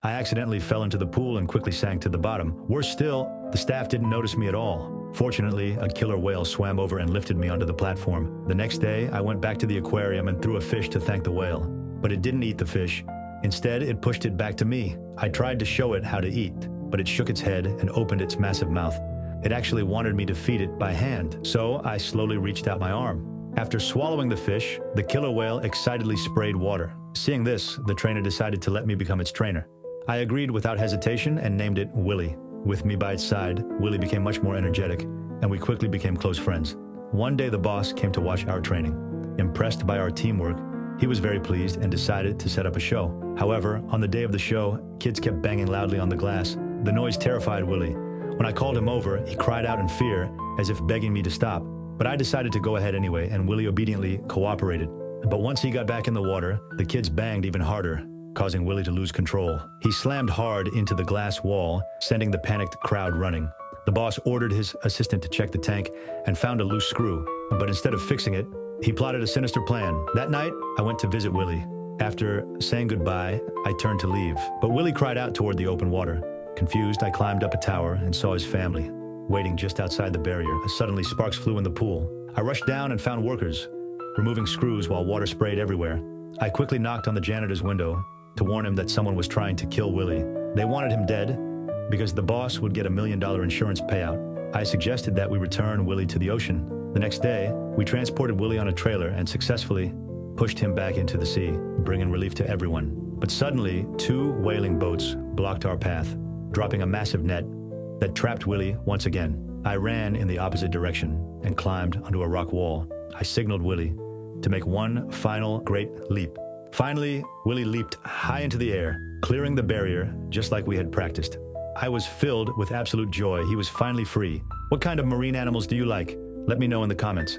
I accidentally fell into the pool and quickly sank to the bottom. Worse still, the staff didn't notice me at all. Fortunately, a killer whale swam over and lifted me onto the platform. The next day, I went back to the aquarium and threw a fish to thank the whale. But it didn't eat the fish. Instead, it pushed it back to me. I tried to show it how to eat, but it shook its head and opened its massive mouth. It actually wanted me to feed it by hand, so I slowly reached out my arm. After swallowing the fish, the killer whale excitedly sprayed water. Seeing this, the trainer decided to let me become its trainer. I agreed without hesitation and named it Willie. With me by its side, Willie became much more energetic, and we quickly became close friends. One day the boss came to watch our training. Impressed by our teamwork, he was very pleased and decided to set up a show. However, on the day of the show, kids kept banging loudly on the glass. The noise terrified Willie. When I called him over, he cried out in fear, as if begging me to stop. But I decided to go ahead anyway, and Willie obediently cooperated. But once he got back in the water, the kids banged even harder, causing Willie to lose control. He slammed hard into the glass wall, sending the panicked crowd running. The boss ordered his assistant to check the tank and found a loose screw, but instead of fixing it, he plotted a sinister plan. That night, I went to visit Willie. After saying goodbye, I turned to leave, but Willie cried out toward the open water. Confused, I climbed up a tower and saw his family, waiting just outside the barrier. Suddenly, sparks flew in the pool. I rushed down and found workers, removing screws while water sprayed everywhere. I quickly knocked on the janitor's window to warn him that someone was trying to kill Willie. They wanted him dead because the boss would get $1 million insurance payout. I suggested that we return Willie to the ocean. The next day, we transported Willie on a trailer and successfully pushed him back into the sea, bringing relief to everyone. But suddenly, 2 whaling boats blocked our path, dropping a massive net that trapped Willie once again. I ran in the opposite direction and climbed onto a rock wall. I signaled Willie to make one final great leap. Finally, Willie leaped high into the air, clearing the barrier just like we had practiced. I was filled with absolute joy. He was finally free. What kind of marine animals do you like? Let me know in the comments.